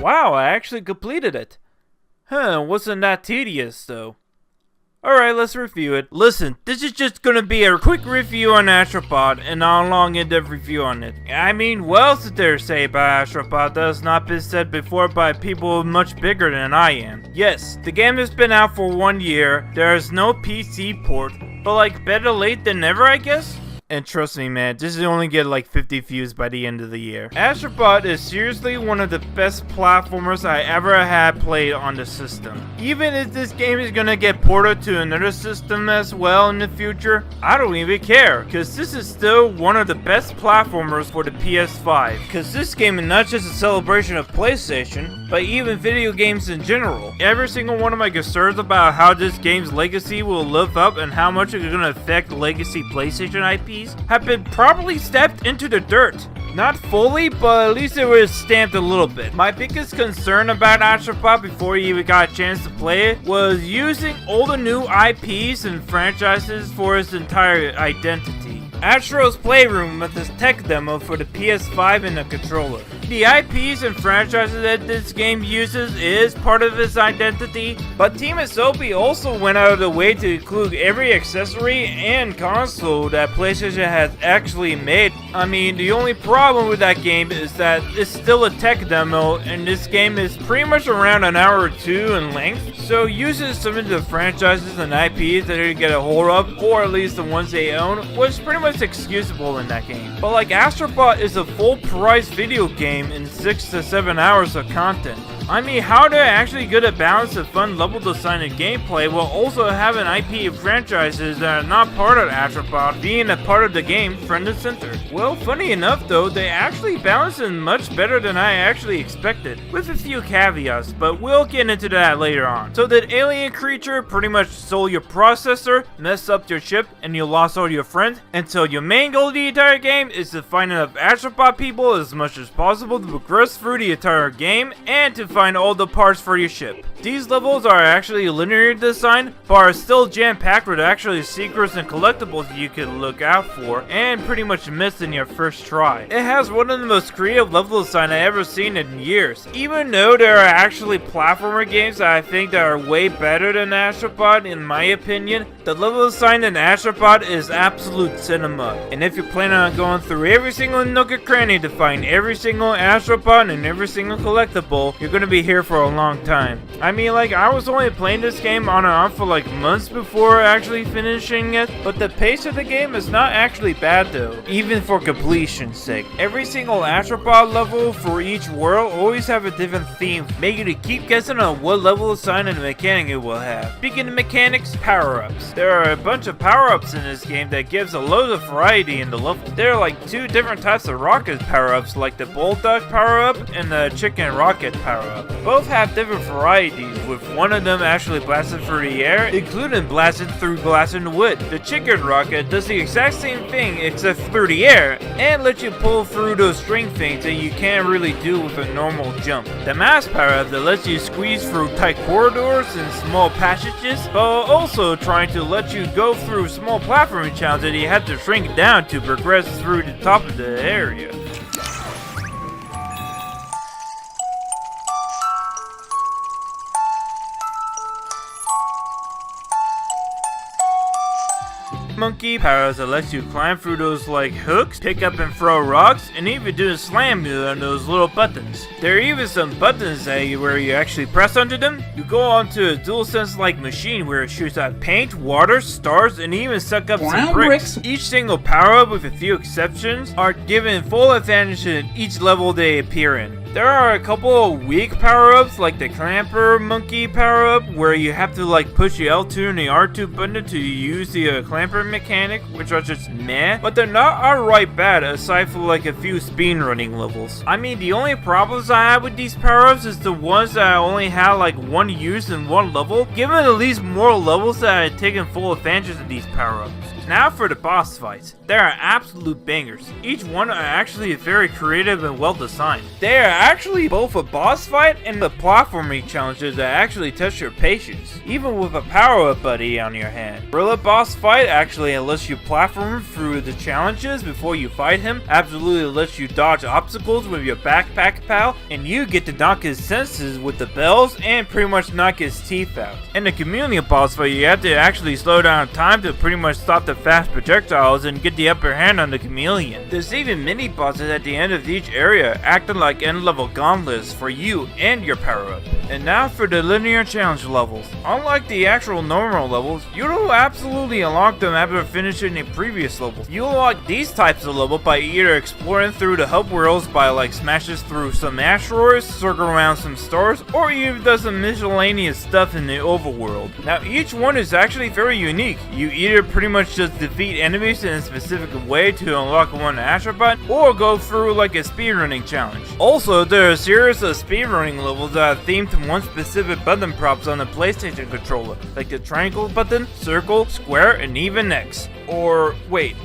Wow, I actually completed it. Wasn't that tedious though. Alright, let's review it. Listen, this is just gonna be a quick review on Astropod and not a long in-depth review on it. I mean, what else is there to say about Astropod that has not been said before by people much bigger than I am? Yes, the game has been out for 1 year, there is no PC port, but like better late than never, I guess? And trust me man, this is only get like 50 views by the end of the year. Astropod is seriously one of the best platformers I ever had played on the system. Even if this game is gonna get ported to another system as well in the future, I don't even care, cause this is still one of the best platformers for the PS5. Cause this game is not just a celebration of PlayStation, but even video games in general. Every single one of my concerns about how this game's legacy will live up and how much it's gonna affect legacy PlayStation IPs have been properly stepped into the dirt. Not fully, but at least it was stamped a little bit. My biggest concern about Astropod before you even got a chance to play it was using all the new IPs and franchises for its entire identity. Astro's Playroom with its tech demo for the PS5 and the controller. The IPs and franchises that this game uses is part of its identity, but Team Asobi also went out of the way to include every accessory and console that PlayStation has actually made. I mean, the only problem with that game is that it's still a tech demo, and this game is pretty much around an hour or two in length, so using some of the franchises and IPs that they get a hold of, or at least the ones they own, was pretty much excusable in that game. But like Astropod is a full price video game in 6 to 7 hours of content. I mean, how do I actually get a balance of fun level design and gameplay while also having IP of franchises that are not part of Astropod being a part of the game front and center? Well, funny enough though, they actually balance it much better than I actually expected, with a few caveats, but we'll get into that later on. So that alien creature pretty much stole your processor, messed up your ship, and you lost all your friends, until your main goal of the entire game is to find enough Astropod people as much as possible to progress through the entire game, and to find all the parts for your ship. These levels are actually linear design, but are still jam-packed with actually secrets and collectibles you can look out for, and pretty much miss in your first try. It has one of the most creative level design I've ever seen in years. Even though there are actually platformer games that I think that are way better than Astropod in my opinion, the level design in Astropod is absolute cinema. And if you're planning on going through every single nook and cranny to find every single Astropod and every single collectible, you're gonna be here for a long time. I mean, like, I was only playing this game on and off for like months before actually finishing it, but the pace of the game is not actually bad though, even for completion's sake. Every single Astropod level for each world always have a different theme, making you keep guessing on what level design and mechanic it will have. Speaking of mechanics, power-ups. There are a bunch of power-ups in this game that gives a load of variety in the level. There are like 2 different types of rocket power-ups, like the bulldog power-up and the chicken rocket power-up. Both have different varieties, with one of them actually blasted through the air, including blasted through glass and wood. The chicken rocket does the exact same thing except through the air, and lets you pull through those string things that you can't really do with a normal jump. The mass power-up that lets you squeeze through tight corridors and small passages, but also trying to let you go through small platforming challenges that you have to shrink down to progress through the top of the area. Monkey powers that lets you climb through those like hooks, pick up and throw rocks, and even do a slam move on those little buttons. There are even some buttons where you actually press onto them. You go onto a DualSense like machine where it shoots out paint, water, stars, and even suck up some bricks. Each single power up, with a few exceptions, are given full advantage in each level they appear in. There are a couple of weak power-ups like the clamper monkey power-up where you have to like push the L2 and the R2 button to use the clamper mechanic, which are just meh, but they're not outright bad aside from like a few speedrunning levels. I mean, the only problems I have with these power-ups is the ones that I only had like one use in one level, given at least more levels that I had taken full advantage of these power-ups. Now for the boss fights. They are absolute bangers. Each one are actually very creative and well designed. They are actually both a boss fight and a platforming challenges that actually test your patience, even with a power-up buddy on your hand. Gorilla boss fight actually lets you platform through the challenges before you fight him, absolutely lets you dodge obstacles with your backpack pal, and you get to knock his senses with the bells and pretty much knock his teeth out. In the chameleon boss fight, you have to actually slow down time to pretty much stop the fast projectiles and get the upper hand on the chameleon. There's even mini bosses at the end of each area, acting like end level gauntlets for you and your power up. And now for the linear challenge levels. Unlike the actual normal levels, you don't absolutely unlock them after finishing the previous levels. You unlock these types of levels by either exploring through the hub worlds by like smashes through some asteroids, circle around some stars, or even does some miscellaneous stuff in the overworld. Now each one is actually very unique. You either pretty much just defeat enemies in a specific way to unlock one astrobot, or go through like a speedrunning challenge. Also, there are a series of speedrunning levels that are themed to one specific button props on the PlayStation controller, like the triangle button, circle, square, and even X. Or wait,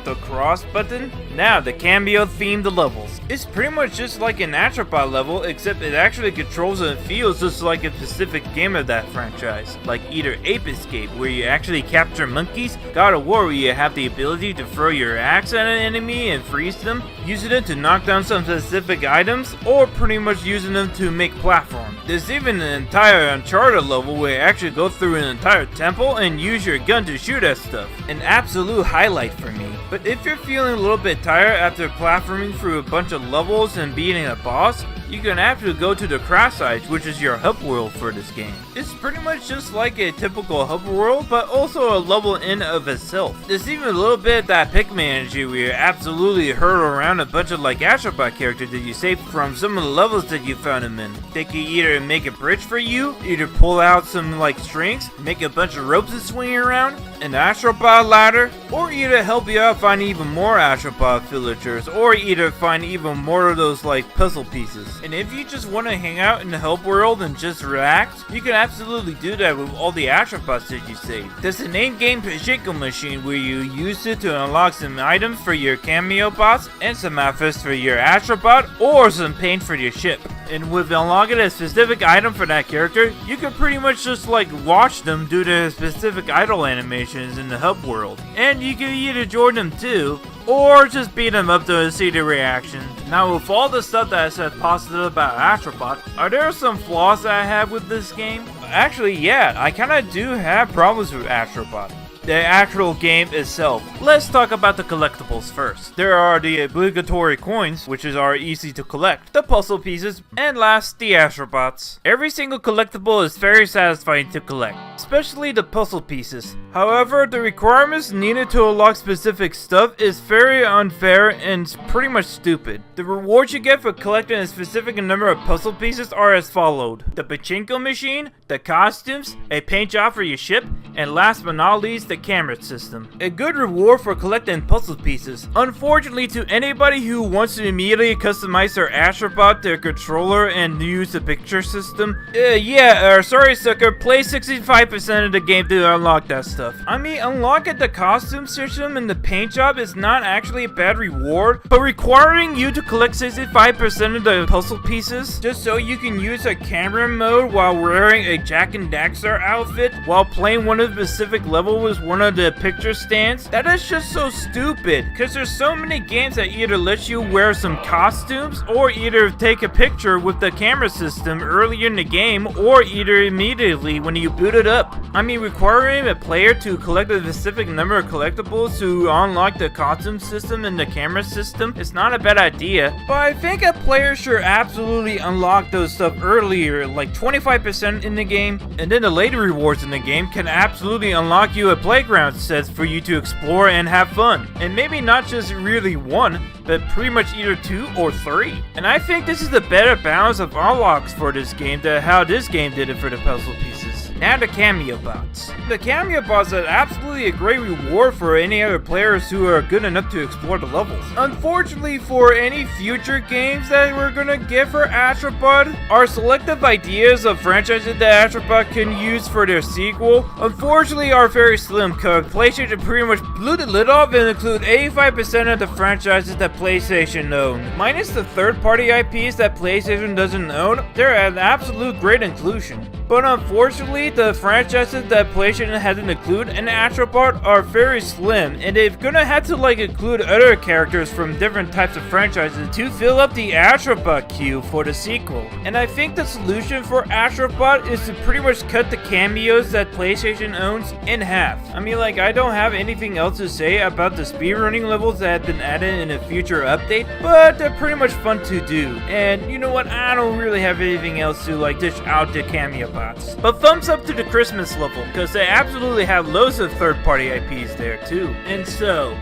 the cross button? Now the cameo themed levels. It's pretty much just like an Astrobot level, except it actually controls and feels just like a specific game of that franchise, like either Ape Escape, where you actually capture monkeys, God of War, where you have the ability to throw your axe at an enemy and freeze them, using it to knock down some specific items, or pretty much using them to make platforms. There's even an entire Uncharted level where you actually go through an entire temple and use your gun to shoot at stuff. An absolute highlight for me. But if you're feeling a little bit tired after platforming through a bunch of levels and beating a boss, you can actually go to the crash sites, which is your hub world for this game. It's pretty much just like a typical hub world, but also a level in of itself. There's even a little bit of that Pikmin energy where you absolutely hurtle around a bunch of like Astrobot characters that you saved from some of the levels that you found them in. They can either make a bridge for you, either pull out some like strings, make a bunch of ropes to swing around, an Astrobot ladder, or either help you out find even more Astrobot villagers, or either find even more of those like puzzle pieces. And if you just want to hang out in the hub world and just relax, you can absolutely do that with all the Astrobots that you save. There's an in-game pachinko machine where you use it to unlock some items for your cameo bots, and some outfits for your Astrobot, or some paint for your ship. And with unlocking a specific item for that character, you can pretty much just like watch them do their specific idle animations in the hub world. And you can either join them too, or just beat them up to see their reaction. Now with all the stuff that I said positive about Astrobot, are there some flaws that I have with this game? Actually, yeah, I kinda do have problems with Astrobot. The actual game itself. Let's talk about the collectibles first. There are the obligatory coins, which are easy to collect, the puzzle pieces, and last, the Astrobots. Every single collectible is very satisfying to collect, especially the puzzle pieces. However, the requirements needed to unlock specific stuff is very unfair and pretty much stupid. The rewards you get for collecting a specific number of puzzle pieces are as followed: the pachinko machine, the costumes, a paint job for your ship, and last but not least, the camera system. A good reward for collecting puzzle pieces. Unfortunately, to anybody who wants to immediately customize their Astrobot, their controller, and use the picture system, sorry sucker, play 65% of the game to unlock that stuff. I mean, unlocking the costume system and the paint job is not actually a bad reward, but requiring you to collect 65% of the puzzle pieces just so you can use a camera mode while wearing a Jak and Daxter outfit while playing one of the specific levels with one of the picture stands, that is just so stupid, because there's so many games that either let you wear some costumes or either take a picture with the camera system earlier in the game, or either immediately when you boot it up. I mean, requiring a player to collect a specific number of collectibles to unlock the costume system and the camera system is not a bad idea, but I think a player should absolutely unlock those stuff earlier, like 25% in the game, and then the later rewards in the game can absolutely unlock you a playground set for you to explore and have fun. And maybe not just really one, but pretty much either 2 or 3. And I think this is the better balance of unlocks for this game than how this game did it for the puzzle pieces. Now the cameo bots. The cameo bots are absolutely a great reward for any other players who are good enough to explore the levels. Unfortunately, for any future games that we're gonna get for Astrobot, our selective ideas of franchises that Astrobot can use for their sequel, unfortunately are very slim because PlayStation pretty much blew the lid off and include 85% of the franchises that PlayStation own. Minus the third-party IPs that PlayStation doesn't own, they're an absolute great inclusion. But unfortunately, the franchises that PlayStation hasn't included in Astrobot are very slim, and they're gonna have to include other characters from different types of franchises to fill up the Astrobot queue for the sequel. And I think the solution for Astrobot is to pretty much cut the cameos that PlayStation owns in half. I mean, I don't have anything else to say about the speedrunning levels that have been added in a future update, but they're pretty much fun to do. And you know what, I don't really have anything else to dish out the cameo bots. But thumbs up to the Christmas level, because they absolutely have loads of third-party IPs there too. And so,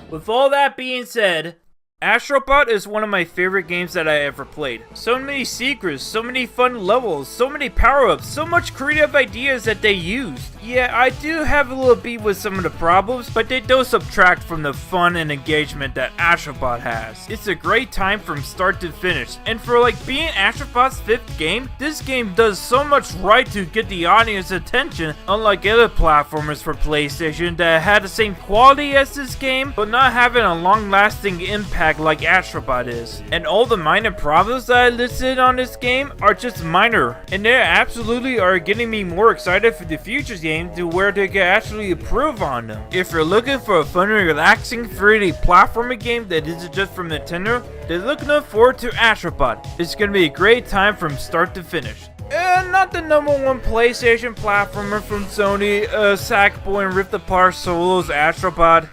with all that being said, Astrobot is one of my favorite games that I ever played. So many secrets, so many fun levels, so many power-ups, so much creative ideas that they used. Yeah, I do have a little beef with some of the problems, but they don't subtract from the fun and engagement that Astrobot has. It's a great time from start to finish, and for being Astrobot's 5th game, this game does so much right to get the audience attention, unlike other platformers for PlayStation that had the same quality as this game, but not having a long-lasting impact like Astrobot is. And all the minor problems that I listed on this game are just minor, and they absolutely are getting me more excited for the future game to where they can actually improve on them. If you're looking for a fun and relaxing 3D platforming game that isn't just from Nintendo, then looking forward to Astrobot. It's gonna be a great time from start to finish. Not the #1 PlayStation platformer from Sony, Sackboy and Rift Apart Solo's Astrobot,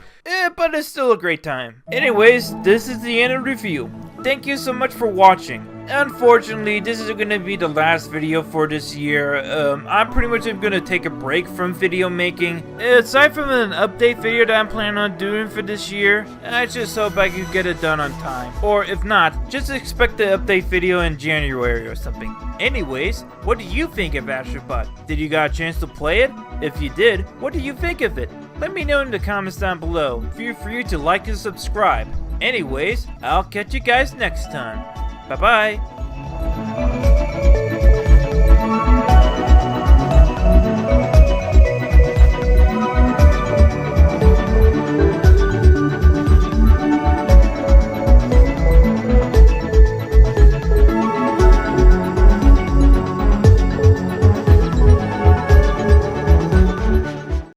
but it's still a great time. Anyways, this is the end of the review. Thank you so much for watching. Unfortunately, this is going to be the last video for this year. I'm pretty much going to take a break from video making. Aside from an update video that I'm planning on doing for this year, I just hope I can get it done on time. Or if not, just expect the update video in January or something. Anyways, what do you think of Astrobot? Did you got a chance to play it? If you did, what do you think of it? Let me know in the comments down below. Feel free to like and subscribe. Anyways, I'll catch you guys next time. Bye-bye.